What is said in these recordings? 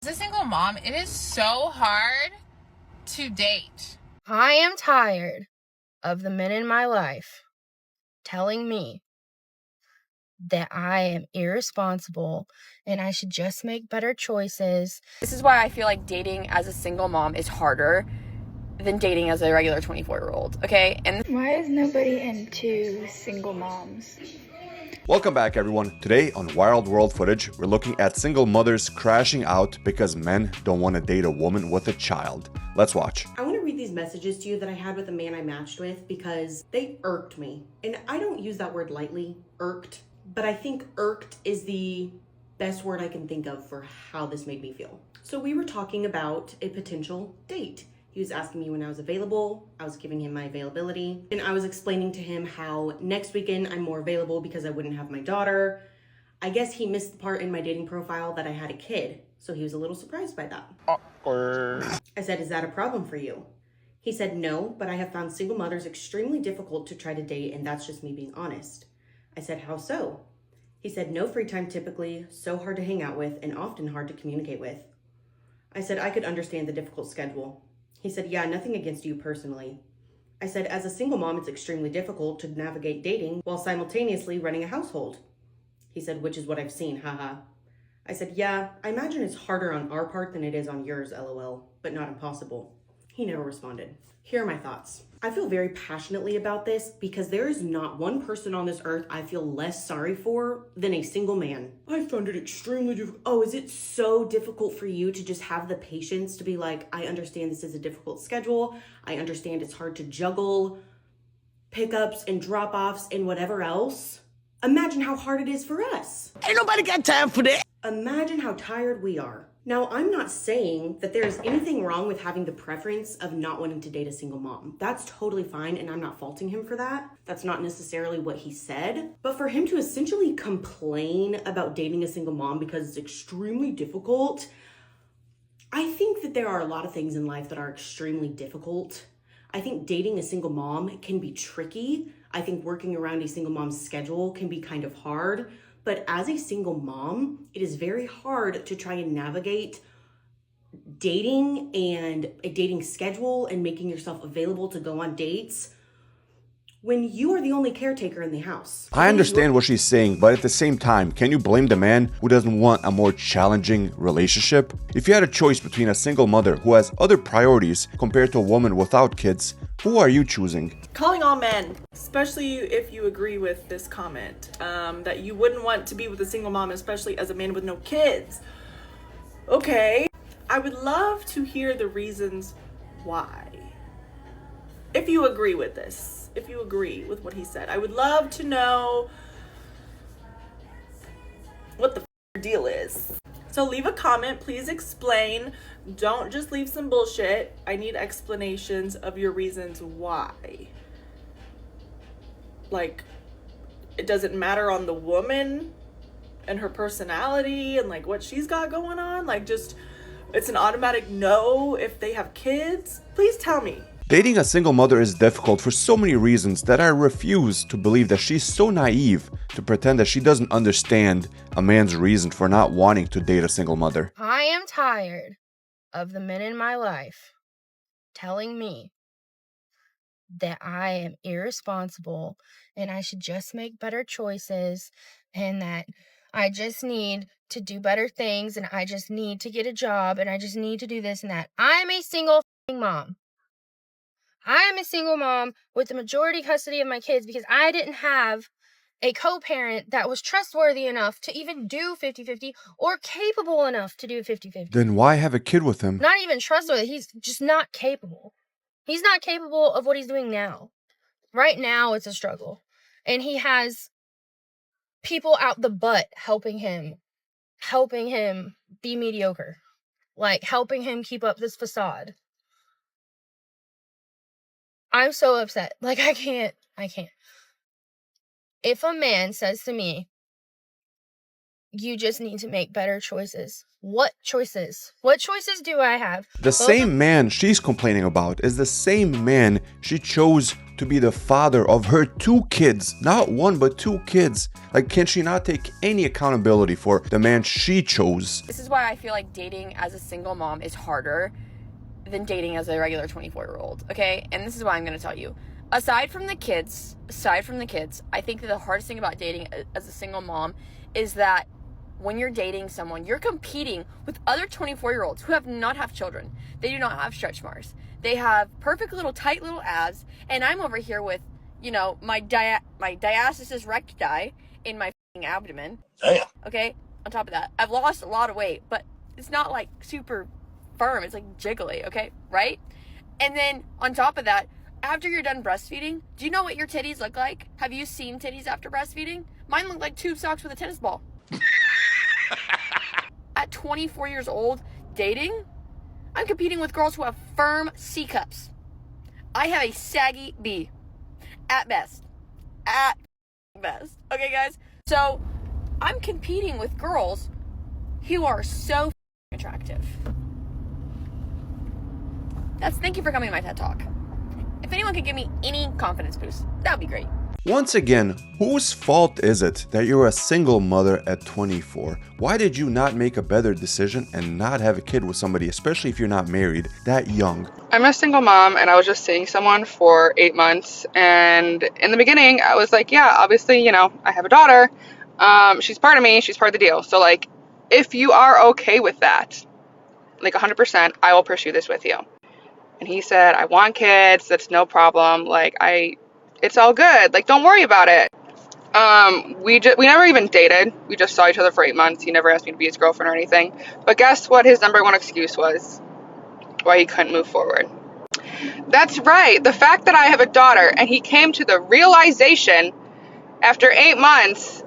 As a single mom, it is so hard to date. I am tired of the men in my life telling me that I am irresponsible and I should just make better choices. This is why I feel like dating as a single mom is harder than dating as a regular 24-year-old, okay? And why is nobody into single moms? Welcome back, everyone. Today on Wild World Footage, we're looking at single mothers crashing out because men don't want to date a woman with a child. Let's watch. I want to read these messages to you that I had with a man I matched with because they irked me. And I don't use that word lightly, irked, but I think irked is the best word I can think of for how this made me feel. So we were talking about a potential date. He was asking me when I was available. I was giving him my availability. And I was explaining to him how next weekend I'm more available because I wouldn't have my daughter. I guess he missed the part in my dating profile that I had a kid. So he was a little surprised by that. Awkward. I said, is that a problem for you? He said, no, but I have found single mothers extremely difficult to try to date, and that's just me being honest. I said, how so? He said, no free time typically, so hard to hang out with, and often hard to communicate with. I said, I could understand the difficult schedule. He said, yeah, nothing against you personally. I said, as a single mom, it's extremely difficult to navigate dating while simultaneously running a household. He said, which is what I've seen, haha. I said, yeah, I imagine it's harder on our part than it is on yours, lol, but not impossible. He never responded. Here are my thoughts. I feel very passionately about this because there is not one person on this earth I feel less sorry for than a single man. I found it extremely difficult. Oh, is it so difficult for you to just have the patience to be like, I understand this is a difficult schedule. I understand it's hard to juggle pickups and drop-offs and whatever else. Imagine how hard it is for us. Ain't nobody got time for that. Imagine how tired we are. Now, I'm not saying that there's anything wrong with having the preference of not wanting to date a single mom. That's totally fine, and I'm not faulting him for that. That's not necessarily what he said. But for him to essentially complain about dating a single mom because it's extremely difficult, I think that there are a lot of things in life that are extremely difficult. I think dating a single mom can be tricky. I think working around a single mom's schedule can be kind of hard. But as a single mom, it is very hard to try and navigate dating and a dating schedule and making yourself available to go on dates when you are the only caretaker in the house. I understand what she's saying, but at the same time, can you blame the man who doesn't want a more challenging relationship? If you had a choice between a single mother who has other priorities compared to a woman without kids, who are you choosing? Calling all men, especially if you agree with this comment, that you wouldn't want to be with a single mom, especially as a man with no kids. Okay, I would love to hear the reasons why. If you agree with this, if you agree with what he said, I would love to know what the deal is. So leave a comment, please explain. Don't just leave some bullshit. I need explanations of your reasons why. Like, it doesn't matter on the woman and her personality and like what she's got going on. Like, just, it's an automatic no if they have kids. Please tell me. Dating a single mother is difficult for so many reasons that I refuse to believe that she's so naive to pretend that she doesn't understand a man's reason for not wanting to date a single mother. I am tired of the men in my life telling me that I am irresponsible and I should just make better choices and that I just need to do better things and I just need to get a job and I just need to do this and that. I am a single mom. I am a single mom with the majority custody of my kids because I didn't have a co-parent that was trustworthy enough to even do 50-50 or capable enough to do 50-50. Then why have a kid with him? Not even trustworthy. He's just not capable. He's not capable of what he's doing now. Right now, it's a struggle. And he has people out the butt helping him be mediocre. Like, helping him keep up this facade. I'm so upset. Like, I can't. If a man says to me, you just need to make better choices, What choices? What choices do I have? The same man she's complaining about is the same man she chose to be the father of her 2 kids. Not 1, but 2 kids. Like, can she not take any accountability for the man she chose? This is why I feel like dating as a single mom is harder than dating as a regular 24-year-old, okay? And this is why I'm going to tell you. Aside from the kids, I think that the hardest thing about dating as a single mom is that when you're dating someone, you're competing with other 24-year-olds who have not have children. They do not have stretch marks. They have perfect little tight little abs, and I'm over here with, you know, my diastasis recti in my abdomen. Damn. Okay? On top of that, I've lost a lot of weight, but it's not like super firm. It's like jiggly, okay? Right? And then on top of that, after you're done breastfeeding, do you know what your titties look like? Have you seen titties after breastfeeding? Mine look like tube socks with a tennis ball. At 24 years old, dating, I'm competing with girls who have firm C cups. I have a saggy B. At best. At best. Okay, guys? So, I'm competing with girls who are so attractive. Thank you for coming to my TED Talk. If anyone could give me any confidence boost, that would be great. Once again, whose fault is it that you're a single mother at 24? Why did you not make a better decision and not have a kid with somebody, especially if you're not married, that young? I'm a single mom, and I was just seeing someone for 8 months, and in the beginning I was like, yeah, obviously, you know, I have a daughter, she's part of me, she's part of the deal, so like, if you are okay with that, like 100%, I will pursue this with you. And he said, I want kids, that's no problem, like, it's all good, like, don't worry about it. We never even dated. We just saw each other for 8 months. He never asked me to be his girlfriend or anything. But guess what his number 1 excuse was? Why he couldn't move forward. That's right. The fact that I have a daughter, and he came to the realization after 8 months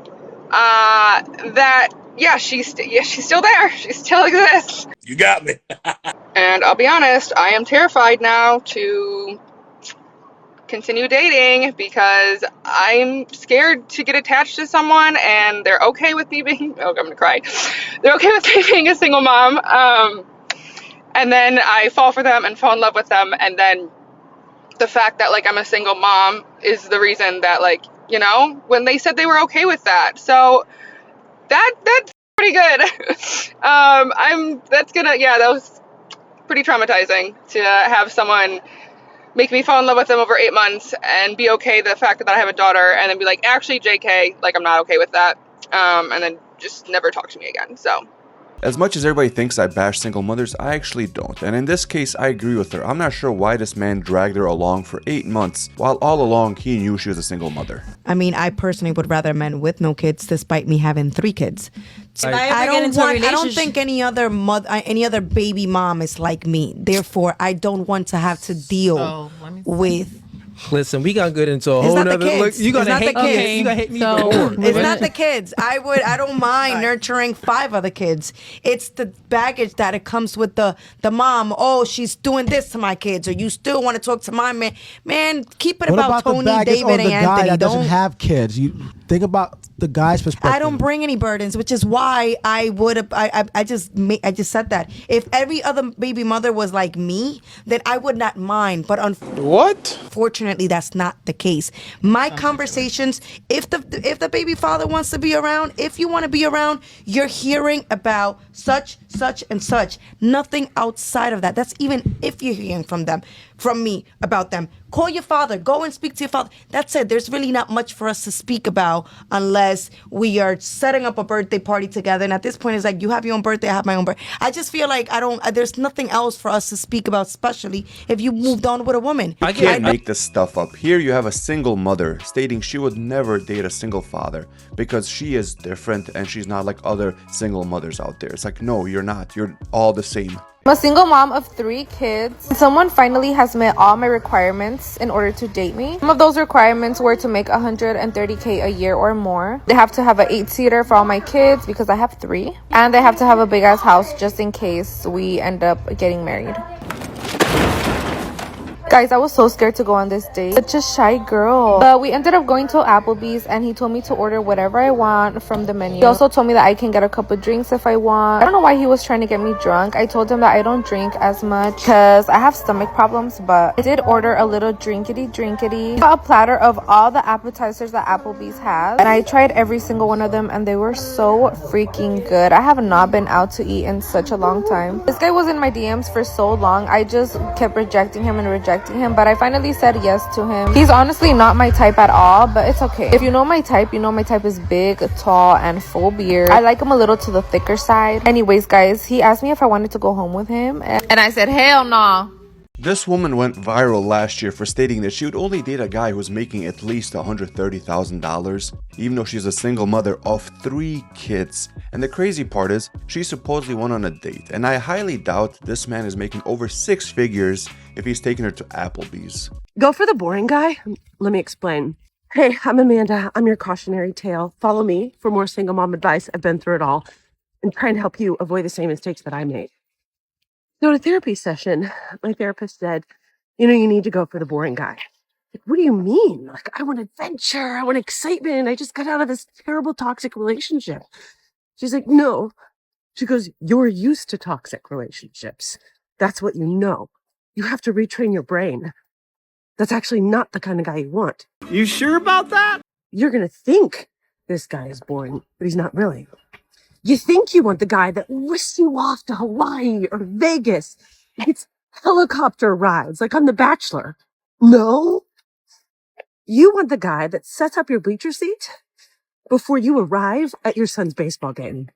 that she's still there. She still exists. You got me. And I'll be honest, I am terrified now to continue dating because I'm scared to get attached to someone and they're okay with me being, I'm gonna cry. They're okay with me being a single mom. And then I fall for them and fall in love with them. And then the fact that like I'm a single mom is the reason that like, you know, when they said they were okay with that. So that's pretty good. That was pretty traumatizing to have someone make me fall in love with them over 8 months and be okay the fact that I have a daughter and then be like, actually, JK, like, I'm not okay with that. And then just never talk to me again. So. As much as everybody thinks I bash single mothers, I actually don't. And in this case, I agree with her. I'm not sure why this man dragged her along for 8 months, while all along he knew she was a single mother. I mean, I personally would rather men with no kids, despite me having 3 kids. I don't think any other baby mom is like me. Therefore, I don't want to have to deal with. Listen, we got good into a whole nother look. You gonna hate me? You gonna hate me more? It's not the kids. I don't mind nurturing 5 other kids. It's the baggage that it comes with the mom. Oh, she's doing this to my kids, or you still want to talk to my man. Man, keep it about Tony, David, and the guy Anthony. That doesn't have kids. You think about the guy's perspective. I don't bring any burdens, which is why I would have. I just said that. If every other baby mother was like me, then I would not mind. But unfortunately, that's not the case. My conversations, if the baby father wants to be around, if you want to be around, you're hearing about such and such. Nothing outside of that. That's even if you're hearing from me about them. Call your father. Go and speak to your father. That's it. There's really not much for us to speak about unless we are setting up a birthday party together. And at this point, it's like, you have your own birthday, I have my own birthday. I just feel like there's nothing else for us to speak about, especially if you moved on with a woman. You can't make this stuff up. Here you have a single mother stating she would never date a single father because she is different and she's not like other single mothers out there. It's like, no, you're not. You're all the same. I'm a single mom of 3 kids. Someone finally has met all my requirements in order to date me. Some of those requirements were to make $130K a year or more. They have to have an 8-seater for all my kids because I have 3. And they have to have a big ass house just in case we end up getting married. Guys, I was so scared to go on this date. Such a shy girl. But we ended up going to Applebee's and he told me to order whatever I want from the menu. He also told me that I can get a couple drinks if I want. I don't know why he was trying to get me drunk. I told him that I don't drink as much because I have stomach problems, but I did order a little drinkity. Got a platter of all the appetizers that Applebee's has. And I tried every single one of them and they were so freaking good. I have not been out to eat in such a long time. This guy was in my DMs for so long. I just kept rejecting him, but I finally said yes to him. He's honestly not my type at all, but it's okay. If you know my type, you know my type is big, tall, and full beard. I like him a little to the thicker side. Anyways, guys, he asked me if I wanted to go home with him, and I said, hell no. This woman went viral last year for stating that she would only date a guy who's making at least $130,000, even though she's a single mother of 3 kids. And the crazy part is, she supposedly went on a date, and I highly doubt this man is making over 6 figures if he's taking her to Applebee's. Go for the boring guy? Let me explain. Hey, I'm Amanda. I'm your cautionary tale. Follow me for more single mom advice. I've been through it all and trying to help you avoid the same mistakes that I made. So at a therapy session, my therapist said, you need to go for the boring guy. Like, what do you mean? Like, I want adventure. I want excitement. I just got out of this terrible toxic relationship. She's like, no. She goes, you're used to toxic relationships. That's what you know. You have to retrain your brain. That's actually not the kind of guy you want. You sure about that? You're going to think this guy is boring, but he's not really. You think you want the guy that whisks you off to Hawaii or Vegas. It's helicopter rides, like on The Bachelor. No. You want the guy that sets up your bleacher seat before you arrive at your son's baseball game.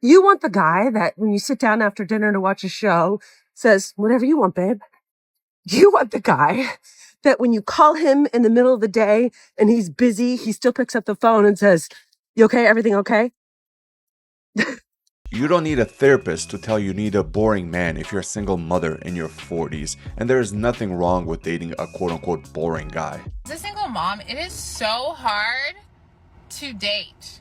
You want the guy that when you sit down after dinner to watch a show says, whatever you want, babe. You want the guy that when you call him in the middle of the day and he's busy, he still picks up the phone and says, you okay? Everything okay? You don't need a therapist to tell you need a boring man if you're a single mother in your 40s, and there is nothing wrong with dating a quote-unquote boring guy. As a single mom, it is so hard to date.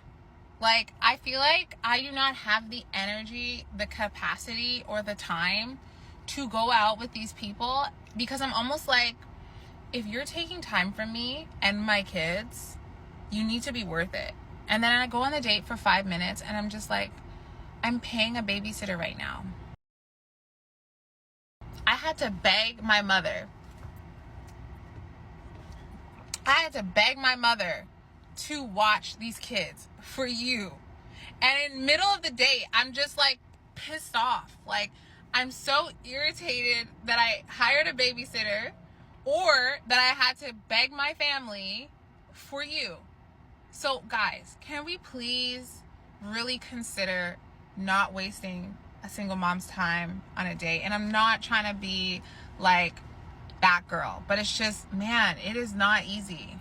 Like, I feel like I do not have the energy, the capacity, or the time to go out with these people because I'm almost like, if you're taking time from me and my kids, you need to be worth it. And then I go on the date for 5 minutes and I'm just like, I'm paying a babysitter right now. I had to beg my mother. To watch these kids for you. And in the middle of the date, I'm just like pissed off. Like, I'm so irritated that I hired a babysitter or that I had to beg my family for you. So guys, can we please really consider not wasting a single mom's time on a date? And I'm not trying to be like that girl, but it's just, man, it is not easy.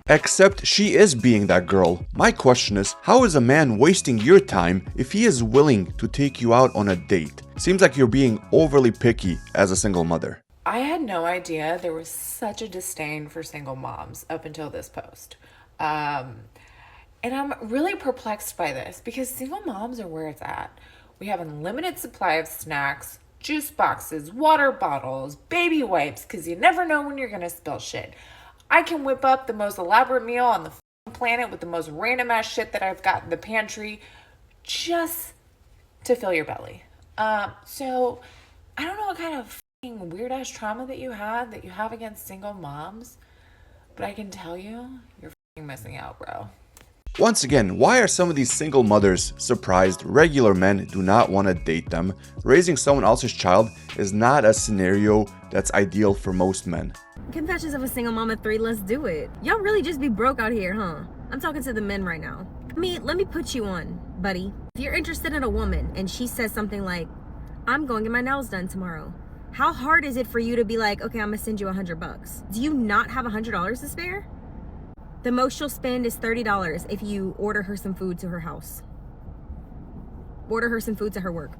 Except she is being that girl. My question is, how is a man wasting your time if he is willing to take you out on a date? Seems like you're being overly picky as a single mother. I had no idea there was such a disdain for single moms up until this post. And I'm really perplexed by this because single moms are where it's at. We have unlimited supply of snacks, juice boxes, water bottles, baby wipes, because you never know when you're going to spill shit. I can whip up the most elaborate meal on the planet with the most random ass shit that I've got in the pantry just to fill your belly. So I don't know what kind of weird ass trauma that you have against single moms, but I can tell you, you're missing out, bro. Once again, why are some of these single mothers surprised regular men do not want to date them? Raising someone else's child is not a scenario that's ideal for most men. Confessions of a Single Mom of 3, let's do it. Y'all really just be broke out here, huh? I'm talking to the men right now. Let me put you on, buddy. If you're interested in a woman and she says something like, I'm going to get my nails done tomorrow, how hard is it for you to be like, okay, I'm gonna send you $100? Do you not have $100 to spare? The most she'll spend is $30 if you order her some food to her house. Order her some food to her work.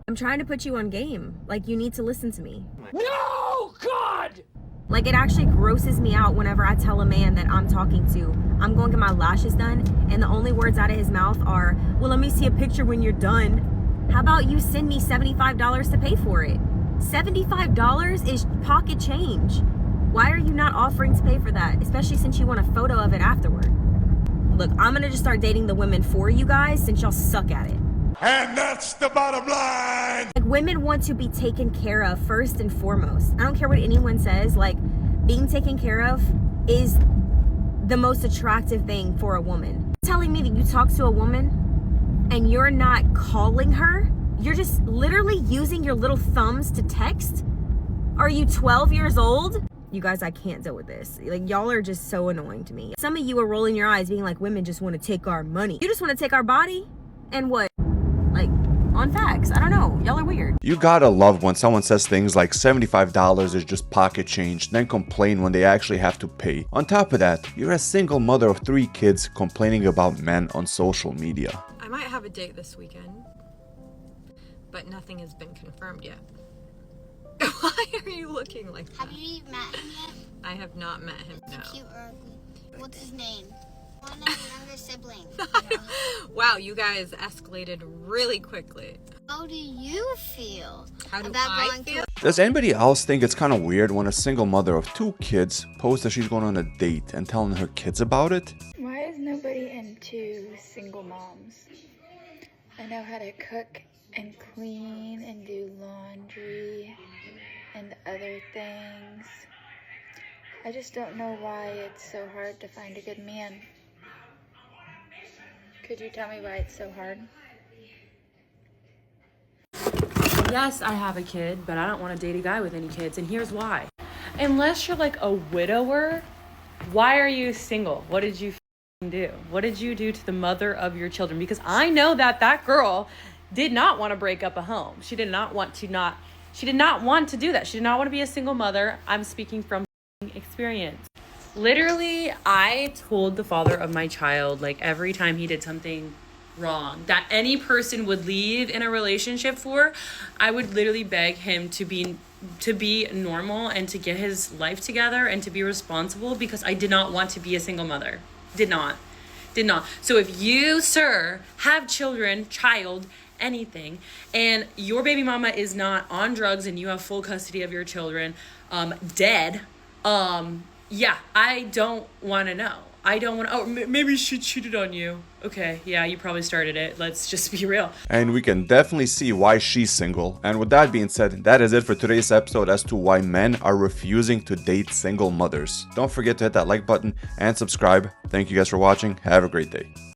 I'm trying to put you on game. Like, you need to listen to me. No, God! Like, it actually grosses me out whenever I tell a man that I'm talking to, I'm going to get my lashes done, and the only words out of his mouth are, well, let me see a picture when you're done. How about you send me $75 to pay for it? $75 is pocket change. Why are you not offering to pay for that? Especially since you want a photo of it afterward. Look, I'm gonna just start dating the women for you guys since y'all suck at it. And that's the bottom line. Like, women want to be taken care of first and foremost. I don't care what anyone says. Like, being taken care of is the most attractive thing for a woman. Telling me that you talk to a woman and you're not calling her, you're just literally using your little thumbs to text? Are you 12 years old? You guys, I can't deal with this. Like, y'all are just so annoying to me. Some of you are rolling your eyes being like, women just want to take our money. You just want to take our body? And what? Like, on facts. I don't know. Y'all are weird. You gotta love when someone says things like $75 is just pocket change, then complain when they actually have to pay. On top of that, you're a single mother of 3 kids complaining about men on social media. I might have a date this weekend, but nothing has been confirmed yet. Why are you looking like that? Have you met him yet? I have not met him, no. Cute or ugly? What's his name? One of your younger siblings. Wow, you guys escalated really quickly. How do you feel How do about I going feel? Does anybody else think it's kind of weird when a single mother of 2 kids posts that she's going on a date and telling her kids about it? Why is nobody into single moms? I know how to cook and clean and do laundry and other things. I just don't know why it's so hard to find a good man. Could you tell me why it's so hard? Yes, I have a kid, but I don't want to date a guy with any kids, and here's why. Unless you're like a widower, why are you single? What did you do? What did you do to the mother of your children? Because I know that that girl did not want to break up a home. She did not want to do that. She did not want to be a single mother. I'm speaking from experience. Literally, I told the father of my child, like, every time he did something wrong that any person would leave in a relationship for, I would literally beg him to be normal and to get his life together and to be responsible, because I did not want to be a single mother. Did not. So if you, sir, have child, anything, and your baby mama is not on drugs and you have full custody of your children, dead, yeah, I don't want to know. I don't want to, maybe she cheated on you. Okay, yeah, you probably started it. Let's just be real. And we can definitely see why she's single. And with that being said, that is it for today's episode as to why men are refusing to date single mothers. Don't forget to hit that like button and subscribe. Thank you guys for watching. Have a great day.